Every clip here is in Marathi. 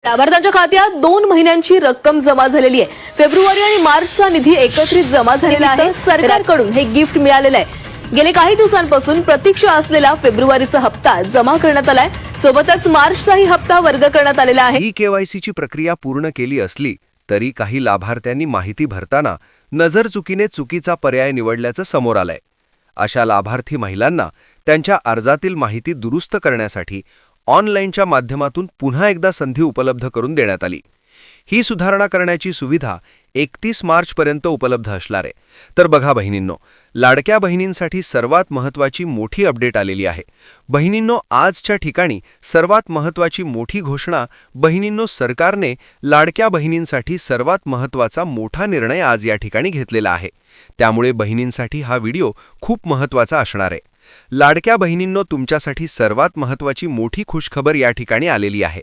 लाभार्थ्यांच्या खात्यात 2 महिन्यांची रक्कम जमा झालेली आहे। फेब्रुवारी आणि मार्चचा निधी एकत्रित जमा झालेला आहे। सरकारकडून हे गिफ्ट मिळालेलं आहे। गेले काही दिवसांपासून प्रतीक्षा असलेला फेब्रुवारीचा हप्ता जमा करण्यात आलाय। सोबतच मार्चचाही हप्ता वर्ग करण्यात आलेला आहे। ई केवायसीची प्रक्रिया पूर्ण केली असली तरी काही लाभार्थ्यांनी माहिती भरताना नजरचुकीने चुकीचा पर्याय निवडल्याचं समोर आलंय। अशा लाभार्थी महिलांना त्यांच्या अर्जातील माहिती दुरुस्त करण्यासाठी ऑनलाईनच्या माध्यमातून पुन्हा एकदा संधी उपलब्ध करून देण्यात आली। ही सुधारणा करण्याची सुविधा 31 मार्चपर्यंत उपलब्ध असणार आहे। तर बघा बहिणींनो, लाडक्या बहिणींसाठी सर्वात महत्त्वाची मोठी अपडेट आलेली आहे। बहिणींनो, आजच्या ठिकाणी सर्वात महत्त्वाची मोठी घोषणा बहिणींनो, सरकारने लाडक्या बहिणींसाठी सर्वात महत्त्वाचा मोठा निर्णय आज या ठिकाणी घेतलेला आहे। त्यामुळे बहिणींसाठी हा व्हिडिओ खूप महत्त्वाचा असणार आहे। लाडक्या बहिणींनो, तुमच्यासाठी सर्वात महत्त्वाची मोठी खुशखबर या ठिकाणी आलेली आहे।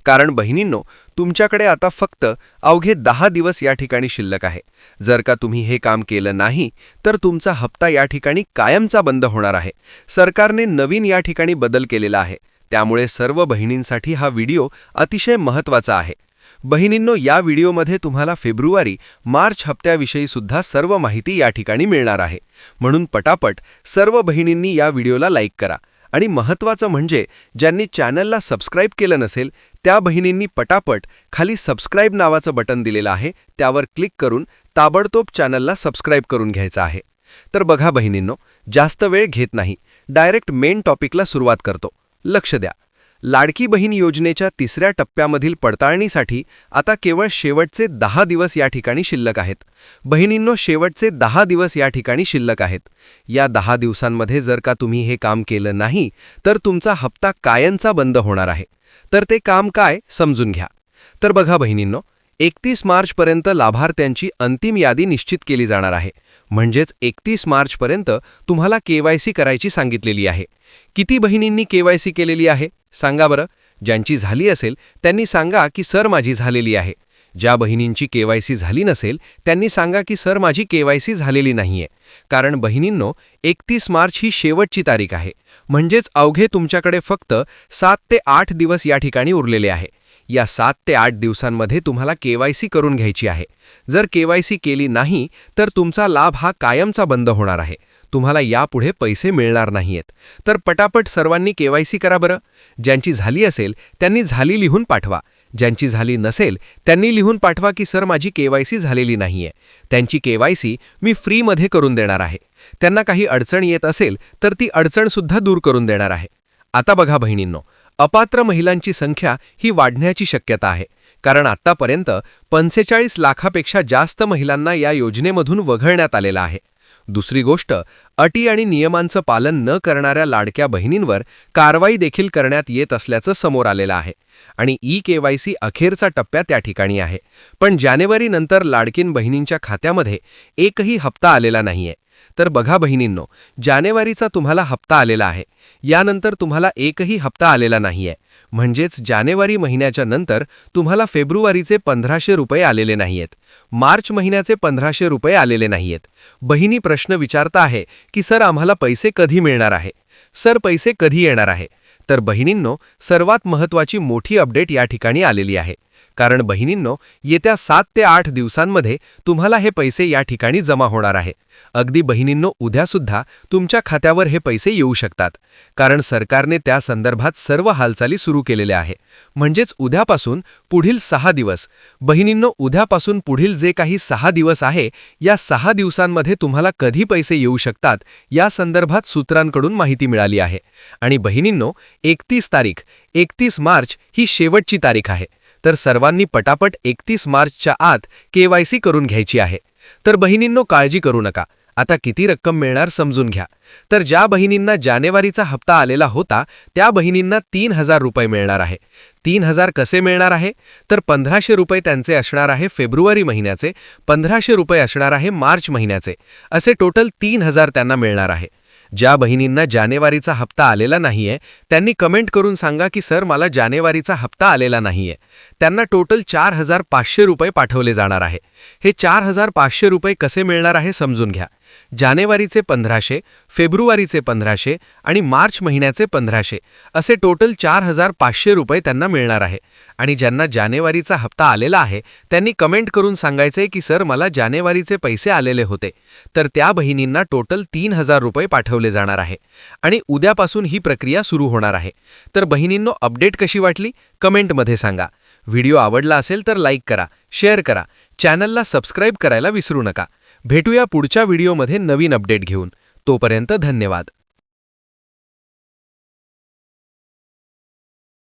कारण बहिणींनो, तुमच्याकडे आता फक्त अवघे 10 दिवस या ठिकाणी शिल्लक आहे। जर का तुम्ही हे काम केलं नाही तर तुमचा हप्ता या ठिकाणी कायमचा बंद होणार आहे। सरकारने नवीन या ठिकाणी बदल केलेला आहे। त्यामुळे सर्व बहिणींसाठी हा व्हिडिओ अतिशय महत्त्वाचा आहे। बहिणींनो, या व्हिडिओमध्ये तुम्हाला फेब्रुवारी मार्च हप्त्याविषयी सुद्धा सर्व माहिती या ठिकाणी मिळणार आहे। म्हणून पटापट सर्व बहिणींनी या व्हिडिओला लाईक करा आणि महत्त्वाचं म्हणजे ज्यांनी चॅनलला सबस्क्राईब केलं नसेल त्या बहिणींनी पटापट खाली सबस्क्राईब नावाचं बटन दिलेलं आहे, त्यावर क्लिक करून ताबडतोब चॅनलला सबस्क्राईब करून घ्यायचं आहे। तर बघा बहिणींनो, जास्त वेळ घेत नाही, डायरेक्ट मेन टॉपिकला सुरुवात करतो। लक्ष द्या, लाडकी बहीण योजनेच्या 3ऱ्या टप्प्यामधील पडताळणीसाठी आता केवळ शेवटचे 10 दिवस या ठिकाणी शिल्लक आहेत। बहिणींनो, शेवटचे 10 दिवस या ठिकाणी शिल्लक आहेत। या 10 दिवसांमध्ये जर का तुम्ही हे काम केलं नाही तर तुमचा हप्ता कायमचा बंद होणार आहे। तर ते काम काय समजून घ्या। तर बघा बहिणींनो, 31 मार्चपर्यंत लाभार्थ्यांची अंतिम यादी निश्चित केली जाणार आहे। म्हणजेच 31 मार्चपर्यंत तुम्हाला केवायसी करायची सांगितलेली आहे। किती बहिणींनी केवायसी केलेली आहे सांगा बरं। ज्यांची झाली असेल त्यांनी सांगा की सर माझी झालेली आहे। ज्या बहिणींची केवायसी झाली नसेल त्यांनी सांगा की सर माझी केवायसी झालेली नाहीये। कारण बहिणींनो, 31 मार्च ही शेवटची तारीख आहे। म्हणजेच अवघे तुमच्याकडे फक्त 7 ते 8 दिवस या ठिकाणी उरलेले आहे। या 7 ते 8 दिवसांमध्ये तुम्हाला केवायसी करून घ्यायची आहे। जर केवायसी केली नाही तर तुमचा लाभ हा कायमचा बंद होणार आहे। तुम्हाला यापुढे पैसे मिळणार नाहीयेत। तर पटापट सर्वांनी केवायसी करा बरं। ज्यांची झाली असेल त्यांनी झाली लिहून पाठवा। ज्यांची झाली नसेल त्यांनी लिहून पाठवा की सर माझी केवायसी झालेली नाहीये। त्यांची केवायसी मी फ्रीमध्ये करून देणार आहे। त्यांना काही अडचण येत असेल तर ती अडचण सुद्धा दूर करून देणार आहे। आता बघा बहिणींनो, अपात्र महिलांची संख्या ही वाढण्याची शक्यता आहे। कारण आतापर्यंत 45 लाखापेक्षा जास्त महिलांना या योजनेमधून वगळण्यात आलेला आहे। दुसरी गोष्ट, अटी आणि नियमांचं पालन न करणाऱ्या लाडक्या बहिणींवर कारवाई देखील करण्यात येत असल्याचं समोर आलेलं आहे। आणि ई केवायसी अखेरचा टप्प्या त्या ठिकाणी आहे। पण जानेवारी नंतर लाडकीन बहिणींच्या खात्यामध्ये एकही हप्ता आलेला नाहीये। तर बघा बहिणींनो, जानेवारीचा तुम्हाला हप्ता आलेला आहे, यानंतर तुम्हाला एकही हप्ता आलेला नाहीये। म्हणजेच जानेवारी महिन्याच्या नंतर तुम्हाला फेब्रुवारीचे 1500 रुपये आलेले नाहीयेत, मार्च महिन्याचे 1500 रुपये आलेले नाहीयेत। बहिणी प्रश्न विचारता आहे की सर आम्हाला पैसे कधी मिळणार आहे, सर पैसे कधी येणार आहे। तर बहिणींनो, सर्वात महत्त्वाची मोठी अपडेट या ठिकाणी आलेली आहे। कारण बहिणींनो, येत्या 7 ते 8 दिवसांमध्ये तुम्हाला हे पैसे या ठिकाणी जमा होणार आहे। अगदी बहिणींनो, उद्यासुद्धा तुमच्या खात्यावर हे पैसे येऊ शकतात। कारण सरकारने त्या संदर्भात सर्व हालचाली सुरू केलेल्या आहे। म्हणजेच उद्यापासून पुढील 6 दिवस, बहिणींनो उद्यापासून पुढील जे काही 6 दिवस आहे, या 6 दिवसांमध्ये तुम्हाला कधी पैसे येऊ शकतात या संदर्भात सूत्रांकडून माहिती मिळाली आहे। आणि बहिणींनो, 31 मार्च ही शेवटची तारीख आहे। तर सर्वांनी पटापट 31 मार्चच्या आत केवायसी करून घ्यायची आहे। तर बहिणींनो, काळजी करू नका। आता किती रक्कम मिळणार समजून घ्या। तर ज्या बहिणींना जानेवारीचा हप्ता आलेला होता त्या बहिणींना 3000 रुपये मिळणार आहे। 3000 कसे मिळणार आहे तर 1500 रुपये त्यांचे असणार आहे फेब्रुवारी महिन्याचे, 1500 रुपये असणार आहे मार्च महिन्याचे, असे टोटल 3000 त्यांना मिळणार आहे। ज्या बहिणींना जानेवारीचा हप्ता आलेला नाहीये त्यांनी कमेंट करून सांगा की सर मला जानेवारीचा हप्ता आलेला नाहीये। त्यांना टोटल 4500 रुपये पाठवले जाणार आहे। हे 4500 रुपये कसे मिळणार आहे समजून घ्या। जानेवारीचे 1500, फेब्रुवारीचे 1500 आणि मार्च महिन्याचे 1500 असे टोटल 4500 रुपये त्यांना मिळणार आहे. आणि ज्यांना जानेवारीचा हप्ता आलेला आहे त्यांनी कमेंट करून सांगायचे की सर मला जानेवारीचे पैसे आलेले होते. तर त्या बहिणींना टोटल 3000 रुपये पाठवले जाणार आहे. आणि उद्यापासून ही प्रक्रिया सुरू होणार आहे. तर बहिणींनो, अपडेट कशी वाटली कमेंटमध्ये सांगा. व्हिडिओ आवडला असेल तर लाईक करा, शेअर करा, चॅनलला सबस्क्राईब करायला विसरू नका. भेटूया पुढच्या व्हिडिओमध्ये नवीन अपडेट घेऊन. तोपर्यंत धन्यवाद.